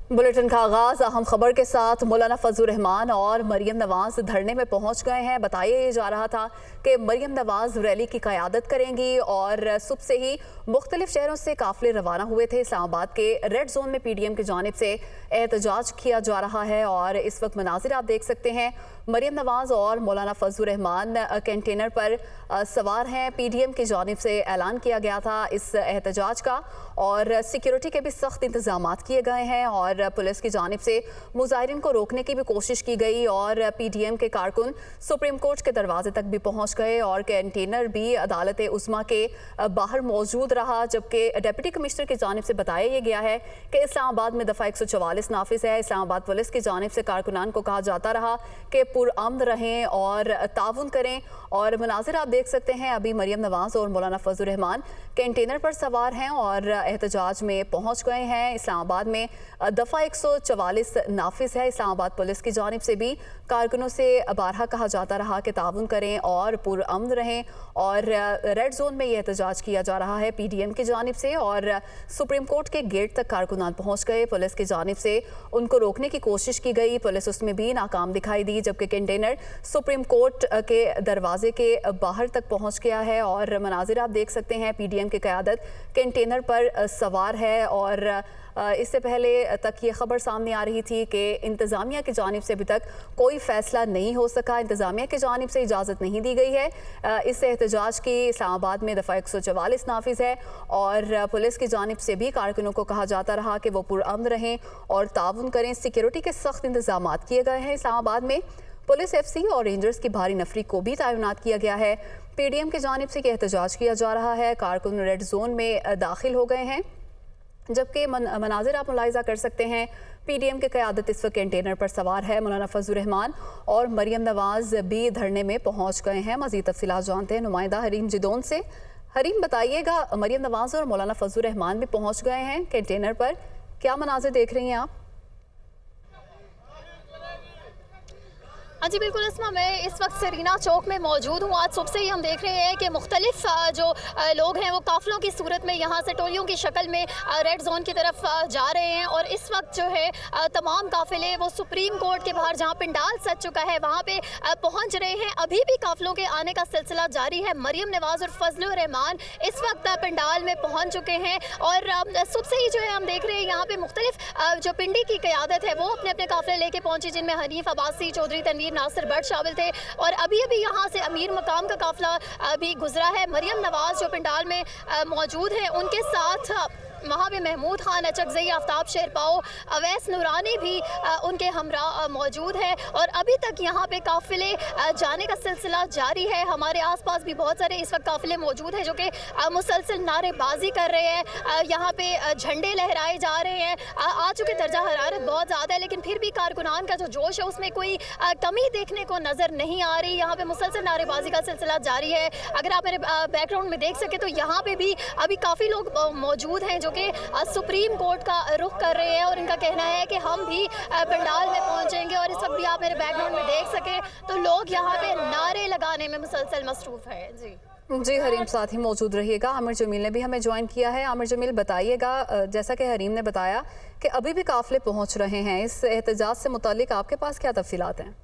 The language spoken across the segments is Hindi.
बुलेटिन का आगाज अहम खबर के साथ। मौलाना फजलुर रहमान और मरियम नवाज धरने में पहुंच गए हैं। बताया जा रहा था कि मरियम नवाज रैली की क़यादत करेंगी और सुबह से ही मुख्तलिफ शहरों से काफिले रवाना हुए थे। इस्लामाबाद के रेड जोन में PDM की जानिब से एहतजाज किया जा रहा है और इस वक्त मनाजिर आप देख सकते हैं। मरियम नवाज और मौलाना फजलुर रहमान कंटेनर पर सवार हैं। PDM की जानिब से ऐलान किया गया था इस एहतजाज का और सिक्योरिटी के भी सख्त इंतजाम किए गए हैं और पुलिस की जानिब से मुजाहिरीन को रोकने की भी कोशिश की गई और PDM के कारकुन सुप्रीम कोर्ट के दरवाजे तक भी पहुंच गए और कंटेनर भी अदालत उस्मा के बाहर मौजूद रहा। जबकि डिप्टी कमिश्नर की जानिब से बताया यह गया है कि इस्लामाबाद में दफ़ा 144 नाफिज है। इस्लामाबाद पुलिस की जानिब से कारकुनान को कहा जाता रहा कि पुरअमन रहें और ताउन करें। और मनाजिर आप देख सकते हैं, अभी मरियम नवाज और मौलाना फजलुर रहमान कंटेनर पर सवार हैं और एहतजाज में पहुंच गए हैं। इस्लामाबाद में दफ़ा 144 नाफिज है। इस्लामाबाद पुलिस की जानिब से भी कारकुनों से बारहा कहा जाता रहा कि ताउन करें और पुरअमन रहें और रेड जोन में ये एहतजाज किया जा रहा है PDM की जानिब से और सुप्रीम कोर्ट के गेट तक कारकुनान पहुंच गए। पुलिस की जानिब से उनको रोकने की कोशिश की गई, पुलिस उसमें भी नाकाम दिखाई दी। जबकि कंटेनर सुप्रीम कोर्ट के दरवाजे के बाहर तक पहुंच गया है और मनाजिर आप देख सकते हैं। PDM की क़यादत कंटेनर पर सवार है और इससे पहले तक ये खबर सामने आ रही थी कि इंतज़ामिया की जानिब से अभी तक कोई फ़ैसला नहीं हो सका। इंतज़ामिया की जानिब से इजाज़त नहीं दी गई है इस एहतजाज की। इस्लामाबाद में दफ़ा 144 नाफिज है और पुलिस की जानिब से भी कारकुनों को कहा जाता रहा कि वो पुरअमन रहें और ताउन करें। सिक्योरिटी के सख्त इंतज़ाम किए गए हैं। इस्लामाबाद में पुलिस FC और रेंजर्स की भारी नफरी को भी तैनात किया गया है। PDM की जानिब से एहतजाज किया जा रहा है। कारकुन रेड जोन में दाखिल हो गए हैं। जबकि मनाजिर आप मुलाहिजा कर सकते हैं, PDM की क़यादत इस वक्त कंटेनर पर सवार है। मौलाना फजलुर रहमान और मरियम नवाज भी धरने में पहुंच गए हैं। मज़ीद तफसीलात जानते हैं नुमाइंदा हरीम जिदोन से। हरीम, बताइएगा, मरियम नवाज और मौलाना फजलुर रहमान भी पहुंच गए हैं कंटेनर पर, क्या मनाजिर देख रही हैं आप? हाँ जी बिल्कुल इसमा, मैं इस वक्त सरीना चौक में मौजूद हूँ। आज सुबह से ही हम देख रहे हैं कि मुख्तलिफ जो लोग हैं वो काफ़िलों की सूरत में यहाँ से टोलियों की शक्ल में रेड जोन की तरफ जा रहे हैं और इस वक्त जो है तमाम काफ़िले वो सुप्रीम कोर्ट के बाहर जहाँ पंडाल सज चुका है वहाँ पे पहुँच रहे हैं। अभी भी काफ़िलों के आने का सिलसिला जारी है। मरियम नवाज और फजलुर रहमान इस वक्त पंडाल में पहुँच चुके हैं और सुबह से ही जो है हम देख रहे हैं यहाँ पे मुख्तलिफ जो पिंडी की क़यादत है वो अपने अपने काफ़िले लेके पहुँची, जिनमें हनीफ अब्बासी, चौधरी तनवीर नासिर भट्ट शामिल थे और अभी अभी यहाँ से अमीर मकाम का काफिला भी गुजरा है। मरियम नवाज जो पंडाल में मौजूद हैं, उनके साथ वहाँ पे महमूद खान, अचकज़ई, आफ्ताब शेरपाओ, अवैस नूरानी भी उनके हमरा मौजूद है और अभी तक यहाँ पे काफ़िले जाने का सिलसिला जारी है। हमारे आसपास भी बहुत सारे इस वक्त काफ़िले मौजूद हैं जो कि मुसलसल नारेबाजी कर रहे हैं। यहाँ पे झंडे लहराए जा रहे हैं। आ चुके दर्जा हरारत बहुत ज़्यादा है लेकिन फिर भी कारकुनान का जो जोश है उसमें कोई कमी देखने को नज़र नहीं आ रही। यहाँ पे मुसलसल नारेबाजी का सिलसिला जारी है। अगर आप मेरे बैकग्राउंड में देख सके तो यहाँ पे भी अभी काफ़ी लोग मौजूद हैं जो कि सुप्रीम कोर्ट का रुख कर रहे हैं और इनका कहना है कि हम भी पंडाल में पहुंचेंगे। और इस वक्त भी आप मेरे बैकग्राउंड में देख सके तो लोग यहाँ पे नारे लगाने में मुसलसल मसरूफ है। जी हरीम, साथ ही मौजूद रहिएगा। आमिर जमील ने भी हमें ज्वाइन किया है। आमिर जमील, बताइएगा, जैसा कि हरीम ने बताया कि अभी भी काफिले पहुंच रहे हैं, इस एहतजाज से मुतालिक आपके पास क्या तफसीलात हैं?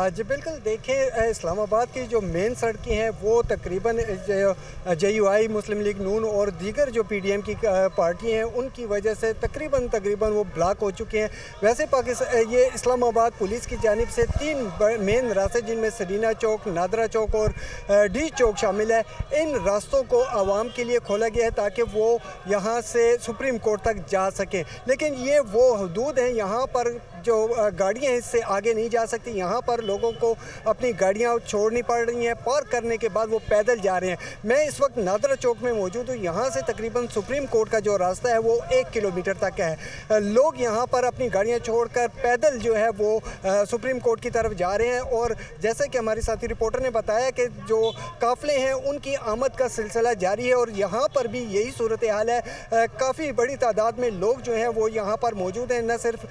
जी बिल्कुल, देखें, इस्लामाबाद की जो मेन सड़कें हैं वो तकरीबन JUI, मुस्लिम लीग नून और दीगर जो PDM की पार्टी हैं उनकी वजह से तकरीबन वो ब्लॉक हो चुके हैं। वैसे पाकिस्तान ये इस्लामाबाद पुलिस की जानिब से 3 मेन रास्ते, जिनमें सरीना चौक, नादरा चौक और D चौक शामिल है, इन रास्तों को आवाम के लिए खोला गया है ताकि वो यहाँ से सुप्रीम कोर्ट तक जा सकें। लेकिन ये वो हदूद हैं, यहाँ पर जो गाड़ियाँ इससे आगे नहीं जा सकती। यहाँ पर लोगों को अपनी गाड़ियाँ छोड़नी पड़ रही हैं, पार्क करने के बाद वो पैदल जा रहे हैं। मैं इस वक्त नादरा चौक में मौजूद हूँ। यहाँ से तकरीबन सुप्रीम कोर्ट का जो रास्ता है वो 1 किलोमीटर तक है। लोग यहाँ पर अपनी गाड़ियाँ छोड़कर पैदल जो है वो सुप्रीम कोर्ट की तरफ जा रहे हैं और जैसे कि हमारी साथी रिपोर्टर ने बताया कि जो काफ़िले हैं उनकी आमद का सिलसिला जारी है और यहाँ पर भी यही सूरत हाल है। काफ़ी बड़ी तादाद में लोग जो हैं वो यहाँ पर मौजूद हैं। न सिर्फ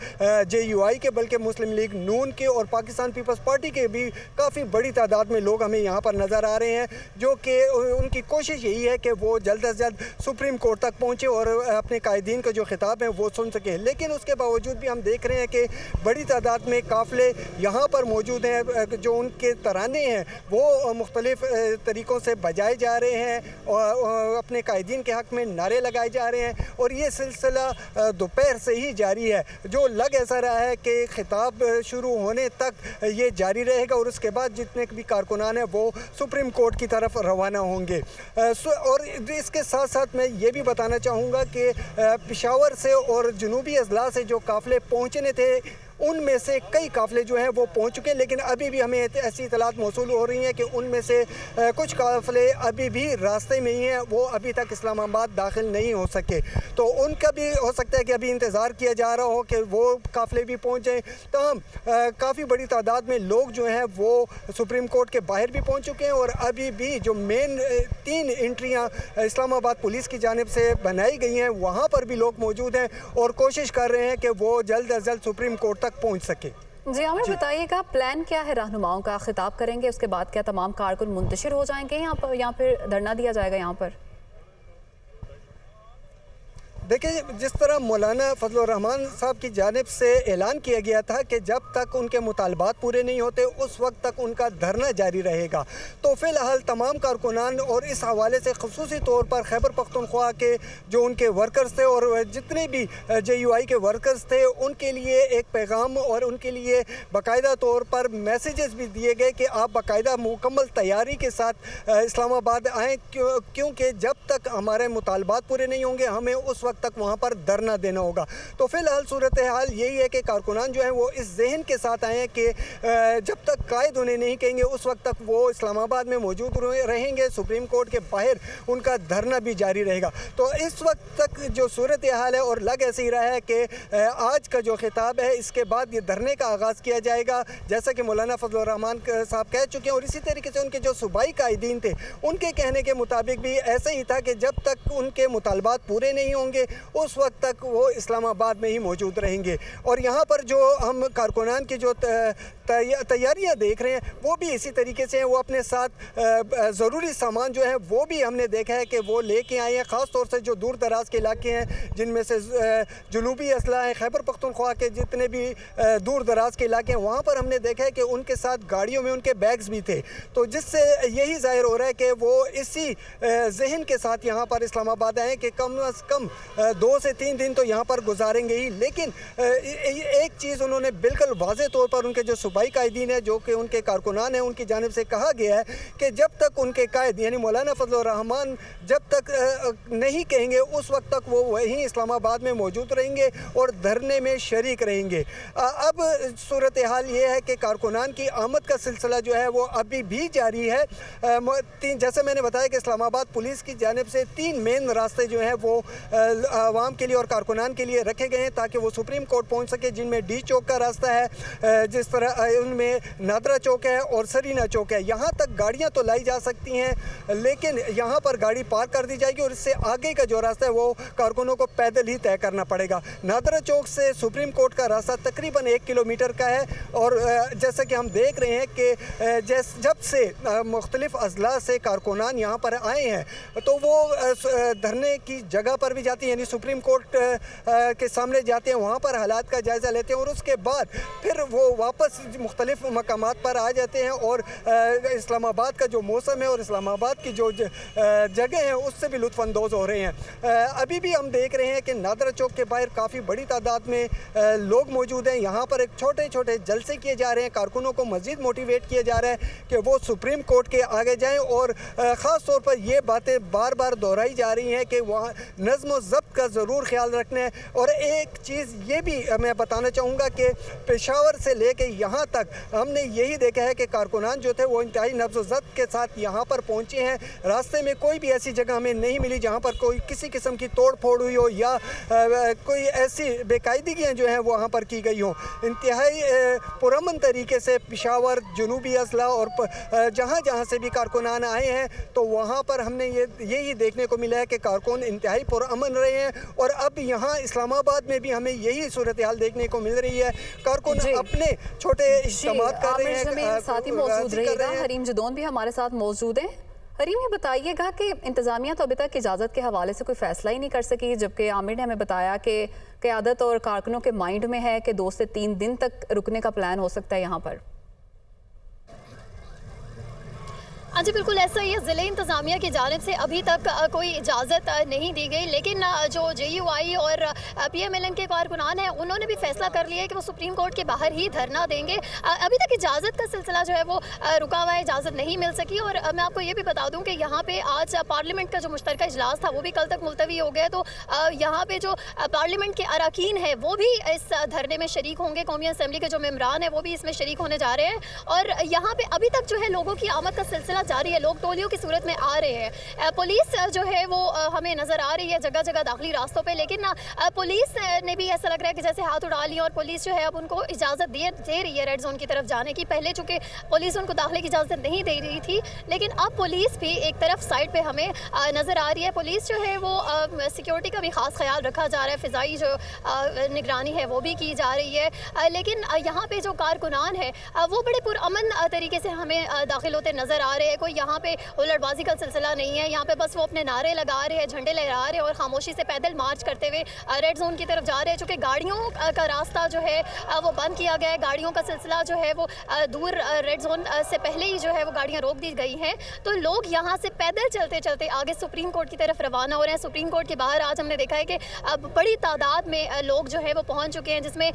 JUI JUI के बल्कि मुस्लिम लीग नून के और पाकिस्तान पीपल्स पार्टी के भी काफ़ी बड़ी तादाद में लोग हमें यहाँ पर नज़र आ रहे हैं, जो कि उनकी कोशिश यही है कि वो जल्द अज जल्द सुप्रीम कोर्ट तक पहुँचे और अपने कायदीन का जो खिताब है वो सुन सकें। लेकिन उसके बावजूद भी हम देख रहे हैं कि बड़ी तादाद में काफ़िले यहाँ पर मौजूद हैं, जो उनके तराने हैं वो मुख्तलिफ़ तरीक़ों से बजाए जा रहे हैं और अपने कायदीन के हक़ में नारे लगाए जा रहे हैं, और ये सिलसिला दोपहर से ही जारी है। जो लग ऐसा रहा है कि खिताब शुरू होने तक ये जारी रहेगा और उसके बाद जितने भी कारकुनान हैं वो सुप्रीम कोर्ट की तरफ रवाना होंगे। और इसके साथ साथ मैं ये भी बताना चाहूँगा कि पेशावर से और जनूबी अजला से जो काफ़िले पहुँचने थे उनमें से कई काफ़िले जो हैं वो पहुंच चुके हैं, लेकिन अभी भी हमें ऐसी इतलात मौसूल हो रही हैं कि उनमें से कुछ काफ़िले अभी भी रास्ते में ही हैं, वो अभी तक इस्लामाबाद दाखिल नहीं हो सके। तो उनका भी हो सकता है कि अभी इंतज़ार किया जा रहा हो कि वो काफ़िले भी पहुंच जाएँ। तो हम काफ़ी बड़ी तादाद में लोग जो हैं वो सुप्रीम कोर्ट के बाहर भी पहुँच चुके हैं, और अभी भी जो मेन 3 एंट्रियाँ इस्लामाबाद पुलिस की जानिब से बनाई गई हैं वहाँ पर भी लोग मौजूद हैं और कोशिश कर रहे हैं कि वो जल्द अज जल्द सुप्रीम कोर्ट पहुंच सके। जी हमें बताइएगा, प्लान क्या है? रहनुमाओं का खिताब करेंगे, उसके बाद क्या तमाम कारकुन मुंतशिर हो जाएंगे यहाँ पर धरना दिया जाएगा यहाँ पर? देखिए, जिस तरह मौलाना फजलुर रहमान साहब की जानिब से ऐलान किया गया था कि जब तक उनके मुतालबात पूरे नहीं होते उस वक्त तक उनका धरना जारी रहेगा, तो फ़िलहाल तमाम कारकुनान और इस हवाले से ख़ुसूसी तौर पर खैबर पख्तूनख्वा के जो उनके वर्कर्स थे और जितने भी JUI के वर्कर्स थे उनके लिए एक पैगाम और उनके लिए बाकायदा तौर पर मैसेजेस भी दिए गए कि आप बाकायदा मुकम्मल तैयारी के साथ इस्लामाबाद आएँ, क्योंकि जब तक हमारे मुतालबात पूरे नहीं होंगे हमें उस वक्त तक वहाँ पर धरना देना होगा। तो फिलहाल सूरत हाल यही है कि कारकुनान जो हैं वो इस जहन के साथ आए हैं कि जब तक कायद उन्हें नहीं कहेंगे उस वक्त तक वो इस्लामाबाद में मौजूद रहेंगे, सुप्रीम कोर्ट के बाहर उनका धरना भी जारी रहेगा। तो इस वक्त तक जो सूरत हाल है और लग ऐसे ही रहा है कि आज का जो खिताब है इसके बाद ये धरने का आगाज़ किया जाएगा, जैसा कि मौलाना फजलुर रहमान साहब कह चुके हैं, और इसी तरीके से उनके जो सूबाई कायदीन थे उनके कहने के मुताबिक भी ऐसा ही था कि जब तक उनके मुतालबात पूरे नहीं होंगे उस वक्त तक वो इस्लामाबाद में ही मौजूद रहेंगे। और यहाँ पर जो हम कारकुनान की जो तैयारियाँ देख रहे हैं वो भी इसी तरीके से हैं। वो अपने साथ ज़रूरी सामान जो है वो भी हमने देखा है कि वो लेके आए हैं, ख़ास तौर से जो दूर दराज के इलाके हैं जिनमें से जनूबी अजला है, खैबर पख्तूनख्वा के जितने भी दूर दराज के इलाके हैं वहाँ पर हमने देखा है कि उनके साथ गाड़ियों में उनके बैग्स भी थे। तो जिससे यही ज़ाहिर हो रहा है कि वो इसी जहन के साथ यहाँ पर इस्लामाबाद आए कि कम अज़ कम 2 से 3 दिन तो यहाँ पर गुजारेंगे ही। लेकिन एक चीज़ उन्होंने बिल्कुल वाज़े तौर पर उनके जो सूबाई कायदीन है, जो कि उनके कारकुनान हैं, उनकी जानिब से कहा गया है कि जब तक उनके कायद यानी मौलाना फजलुर रहमान जब तक नहीं कहेंगे उस वक्त तक वो वहीं इस्लामाबाद में मौजूद रहेंगे और धरने में शरीक रहेंगे। अब सूरत हाल ये है कि कारकुनान की आमद का सिलसिला जो है वो अभी भी जारी है। जैसे मैंने बताया कि इस्लामाबाद पुलिस की जानिब से 3 मेन रास्ते जो हैं वो आवाम के लिए और कारकुनान के लिए रखे गए हैं ताकि वो सुप्रीम कोर्ट पहुंच सके, जिनमें डी चौक का रास्ता है, जिस तरह उनमें नादरा चौक है और सरीना चौक है। यहाँ तक गाड़ियाँ तो लाई जा सकती हैं लेकिन यहाँ पर गाड़ी पार्क कर दी जाएगी और इससे आगे का जो रास्ता है वो कारकुनों को पैदल ही तय करना पड़ेगा। नादरा चौक से सुप्रीम कोर्ट का रास्ता तकरीबन 1 किलोमीटर का है और जैसा कि हम देख रहे हैं कि जब से मुख्तलिफ अजला से कारकुनान यहाँ पर आए हैं तो वो धरने की जगह पर भी जाते हैं, यानी सुप्रीम कोर्ट के सामने जाते हैं, वहाँ पर हालात का जायज़ा लेते हैं और उसके बाद फिर वो वापस मुख्तलिफ मकामात पर आ जाते हैं और इस्लामाबाद का जो मौसम है और इस्लामाबाद की जो जगह हैं उससे भी लुत्फ़अंदोज़ हो रहे हैं। अभी भी हम देख रहे हैं कि नादरा चौक के बाहर काफ़ी बड़ी तादाद में लोग मौजूद हैं। यहाँ पर एक छोटे छोटे जलसे किए जा रहे हैं, कारकुनों को मज़ीद मोटिवेट किया जा रहा है कि वो सुप्रीम कोर्ट के आगे जाएँ और ख़ास तौर पर ये बातें बार बार दोहराई जा रही हैं कि वहाँ नज़्म व ज़ब्त का ज़रूर ख्याल रखना है। और एक चीज़ ये भी मैं बताना चाहूँगा कि पेशावर से लेके यहाँ तक हमने यही देखा है कि कारकुनान जो थे वो इंतहाई नब्ज़ व ज़ब्त के साथ यहाँ पर पहुँचे हैं। रास्ते में कोई भी ऐसी जगह हमें नहीं मिली जहाँ पर कोई किसी किस्म की तोड़ फोड़ हुई हो या कोई ऐसी बेकायदगियाँ जो हैं वो वहाँ पर की गई हों। इंतहाई पुरअमन तरीके से पेशावर, जनूबी अजला और जहाँ जहाँ से भी कारकुनान आए हैं तो वहाँ पर हमने यही देखने को मिला है कि कारकुन इंतहाई पुरअमन रहे रहे हैं। और अब यहाँ इस्लामाबाद में भी हमें यही सूरत हाल देखने को मिल रही है। कारकुन अपने छोटे इज्तिमा कर रहे हैं। साथ ही मौजूद रहेगा हरीम जदौन भी हमारे साथ मौजूद हैं। हरीम, ये बताइएगा कि इंतज़ामिया तो अभी तक इजाज़त के हवाले से कोई फ़ैसला ही नहीं कर सकी, जबकि आमिर ने हमें बताया कि क़यादत और कारकुनों के माइंड में है कि 2 से 3 दिन तक रुकने का प्लान हो सकता है यहाँ पर। हाँ जी, बिल्कुल ऐसा ही है। ज़िले इंतज़ामिया की जानिब से अभी तक कोई इजाज़त नहीं दी गई, लेकिन जो JUI और PMLN के कारकुनान हैं उन्होंने भी फैसला कर लिया है कि वो सुप्रीम कोर्ट के बाहर ही धरना देंगे। अभी तक इजाज़त का सिलसिला जो है वो रुका हुआ है, इजाज़त नहीं मिल सकी। और मैं आपको ये भी बता दूँ कि यहाँ पे आज पार्लियामेंट का जो मुश्तरका इजलास था वो भी कल तक मुलतवी हो गया। तो यहाँ पे जो पार्लियामेंट के अरकान हैं वो भी इस धरने में शरीक होंगे। कौमी असम्बली के जो मेम्बरान हैं वो भी इसमें शरीक होने जा रहे हैं। और यहाँ पे अभी तक जो है लोगों की आमद का सिलसिला जारी है, लोग टोलियों की सूरत में आ रहे हैं। पुलिस जो है वो हमें नज़र आ रही है जगह जगह दाखिली रास्तों पे, लेकिन पुलिस ने भी ऐसा लग रहा है कि जैसे हाथ उड़ा लिया। और पुलिस जो है अब उनको इजाज़त दे रही है रेड जोन की तरफ जाने की। पहले चूँकि पुलिस उनको दाखिले की इजाज़त नहीं दे रही थी, लेकिन अब पुलिस भी एक तरफ साइड पर हमें नज़र आ रही है। पुलिस जो है वो सिक्योरिटी का भी ख़ास ख्याल रखा जा रहा है, फ़िज़ाई जो निगरानी है वो भी की जा रही है। लेकिन यहाँ पर जो कारकुनान है वो बड़े पुरअमन तरीके से हमें दाखिल होते नज़र आ रहे हैं। कोई यहाँ पे हुल्लड़बाजी का सिलसिला नहीं है। यहाँ पे बस वो अपने नारे लगा रहे हैं, झंडे लहरा रहे हैं और खामोशी से पैदल मार्च करते हुए रेड जोन की तरफ जा रहे हैं। चूँकि गाड़ियों का रास्ता जो है वो बंद किया गया है, गाड़ियों का सिलसिला जो है वो दूर रेड जोन से पहले ही जो है वो गाड़ियाँ रोक दी गई हैं। तो लोग यहाँ से पैदल चलते चलते आगे सुप्रीम कोर्ट की तरफ रवाना हो रहे हैं। सुप्रीम कोर्ट के बाहर आज हमने देखा है कि बड़ी तादाद में लोग जो है वो पहुँच चुके हैं, जिसमें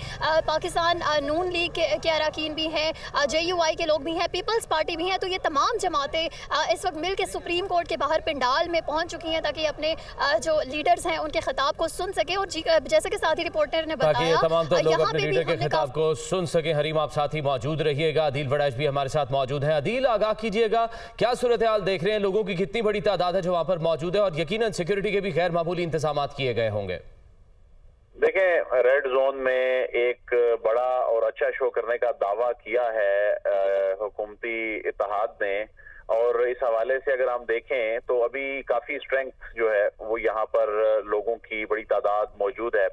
पाकिस्तान नून लीग के अरकान भी हैं, JUI के लोग भी हैं, पीपल्स पार्टी भी हैं। तो ये तमाम जमातें इस वक्त मिल के सुप्रीम कोर्ट के बाहर पंडाल में पहुंच चुकी हैं ताकि अपने जो लीडर्स हैं उनके खिताब को सुन सके। और जैसे कि साथी रिपोर्टर ने बताया, तमाम तो लोग अपने लीडर के खिताब को सुन सके। हरीम, आप साथ ही मौजूद रहिएगा। अदील वड़ैच भी हमारे साथ मौजूद हैं। अदील, आगाह कीजिएगा, क्या सूरत हाल देख रहे हैं? लोगों की कितनी बड़ी तादाद है जो वहाँ पर मौजूद है, और यकीनन सिक्योरिटी के भी गैर मामूली इंतजाम किए गए होंगे? देखें, रेड जोन में एक बड़ा और अच्छा शो करने का दावा किया है हुकूमती इत्तेहाद ने, और इस हवाले से अगर हम देखें तो अभी काफी स्ट्रेंथ जो है वो यहाँ पर लोगों की बड़ी तादाद मौजूद है।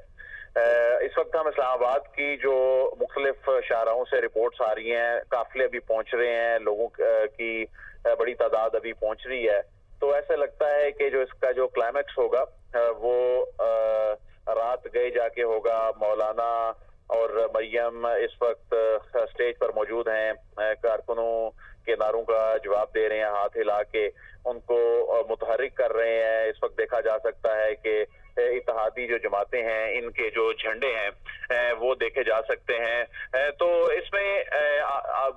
इस वक्त हम इस्लामाबाद की जो मुख्तलिफ शाहराहों से रिपोर्ट्स आ रही हैं, काफिले अभी पहुंच रहे हैं, लोगों की बड़ी तादाद अभी पहुंच रही है। तो ऐसा लगता है कि जो इसका जो क्लाइमैक्स होगा वो रात गए जाके होगा। मौलाना और मरियम इस वक्त स्टेज पर मौजूद हैं, कारकुनों के नारों का जवाब दे रहे हैं, हाथ हिला के उनको मुतहर्रिक कर रहे हैं। इस वक्त देखा जा सकता है कि इत्तेहादी जो जमातें हैं इनके जो झंडे हैं वो देखे जा सकते हैं। तो इसमें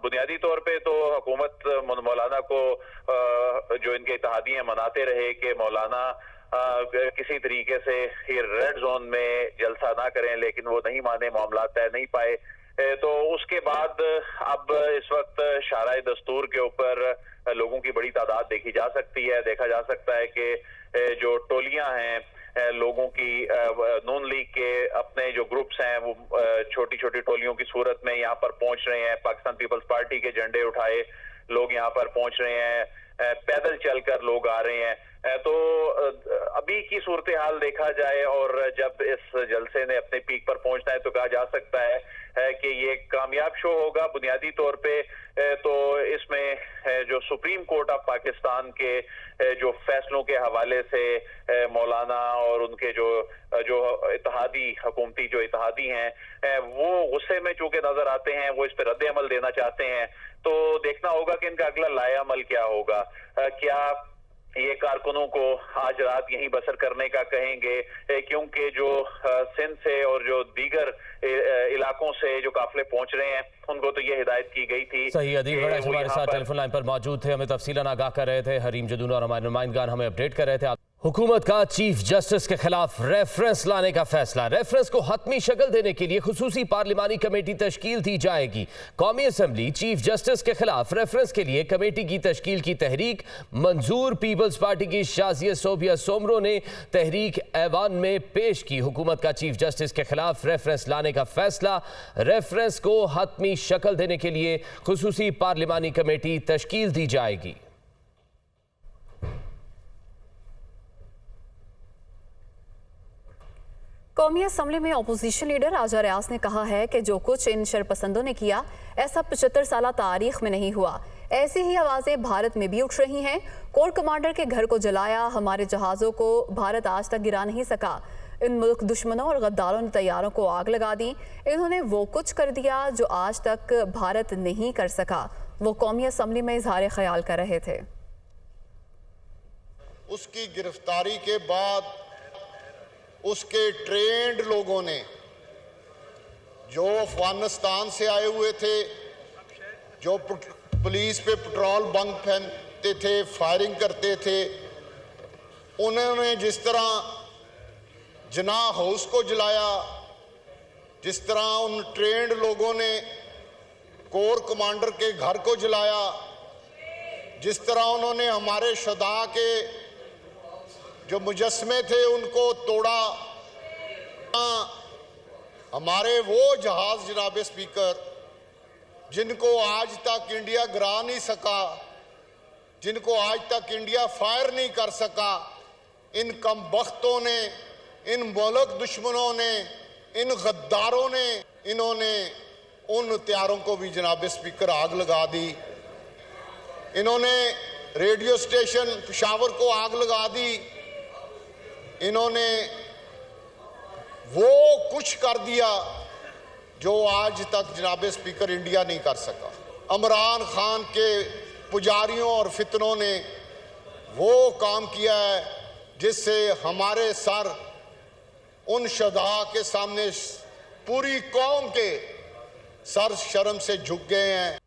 बुनियादी तौर पे तो हुकूमत मौलाना को जो इनके इत्तेहादी हैं मनाते रहे कि मौलाना किसी तरीके से रेड जोन में जलसा ना करें, लेकिन वो नहीं माने, मामला तय नहीं पाए। तो उसके बाद अब इस वक्त शाराए दस्तूर के ऊपर लोगों की बड़ी तादाद देखी जा सकती है। देखा जा सकता है कि जो टोलियां हैं लोगों की, नून लीग के अपने जो ग्रुप्स हैं वो छोटी छोटी टोलियों की सूरत में यहाँ पर पहुंच रहे हैं। पाकिस्तान पीपल्स पार्टी के झंडे उठाए लोग यहाँ पर पहुंच रहे हैं, पैदल चलकर लोग आ रहे हैं। तो अभी की सूरत हाल देखा जाए और जब इस जलसे ने अपने पीक पर पहुंचना है तो कहा जा सकता है कि ये कामयाब शो होगा बुनियादी तौर पे। तो इसमें जो सुप्रीम कोर्ट ऑफ पाकिस्तान के जो फैसलों के हवाले से मौलाना और उनके जो इत्तेहादी हुकूमती जो इत्तेहादी हैं वो गुस्से में चूंकि नजर आते हैं, वो इस पर रद्द अमल देना चाहते हैं। तो देखना होगा कि इनका अगला लाया अमल क्या होगा। क्या ये कारकुनों को आज रात यहीं बसर करने का कहेंगे, क्योंकि जो सिंध से और जो दीगर इलाकों से जो काफिले पहुंच रहे हैं उनको तो ये हिदायत की गई थी। सही, अदील वड़ैच हमारे साथ टेलीफोन लाइन पर मौजूद थे, हमें तफसीलन आगाह कर रहे थे। हरीम जदून और हमारे नुमाइंदगान हमें अपडेट कर रहे थे। हुकूमत का चीफ जस्टिस के खिलाफ रेफरेंस लाने का फैसला। रेफरेंस को हतमी शक्ल देने के लिए खुसूसी पार्लिमानी कमेटी तश्कील दी जाएगी। कौमी असम्बली चीफ जस्टिस के खिलाफ रेफरेंस के लिए कमेटी की तश्कील की तहरीक मंजूर। पीपल्स पार्टी की शाजिया सोबिया सोमरो ने तहरीक ऐवान में पेश की। हुकूमत का चीफ जस्टिस के खिलाफ रेफरेंस लाने का फैसला। रेफरेंस को हतमी शक्ल देने के लिए खुसूसी पार्लिमानी कमेटी तश्कील दी जाएगी। कौमी असम्बली में अपोजिशन लीडर राजा रियाज ने कहा है कि जो कुछ इन शरपसंदों ने किया ऐसा 75 साल तारीख में नहीं हुआ। ऐसी ही आवाज़ें भारत में भी उठ रही हैं। कोर कमांडर के घर को जलाया, हमारे जहाज़ों को भारत आज तक गिरा नहीं सका। इन मुल्क दुश्मनों और गद्दारों ने तैयारों को आग लगा दी। इन्होंने वो कुछ कर दिया जो आज तक भारत नहीं कर सका। वो कौमी असम्बली में इजहार ख्याल कर रहे थे। उसकी गिरफ्तारी के बाद उसके ट्रेंड लोगों ने जो अफगानिस्तान से आए हुए थे, जो पुलिस पे पेट्रोल बंक फेंकते थे, फायरिंग करते थे, उन्होंने जिस तरह जिन्ना हाउस को जलाया, जिस तरह उन ट्रेंड लोगों ने कोर कमांडर के घर को जलाया, जिस तरह उन्होंने हमारे शदा के जो मुजस्मे थे उनको तोड़ा, हमारे वो जहाज जनाब स्पीकर जिनको आज तक इंडिया गिरा नहीं सका, जिनको आज तक इंडिया फायर नहीं कर सका, इन कमबख्तों ने, इन मुल्क दुश्मनों ने, इन गद्दारों ने, इन्होंने उन हथियारों को भी जनाब स्पीकर आग लगा दी। इन्होंने रेडियो स्टेशन पेशावर को आग लगा दी। इन्होंने वो कुछ कर दिया जो आज तक जनाब स्पीकर इंडिया नहीं कर सका। इमरान खान के पुजारियों और फितनों ने वो काम किया है जिससे हमारे सर उन शदा के सामने पूरी कौम के सर शर्म से झुक गए हैं।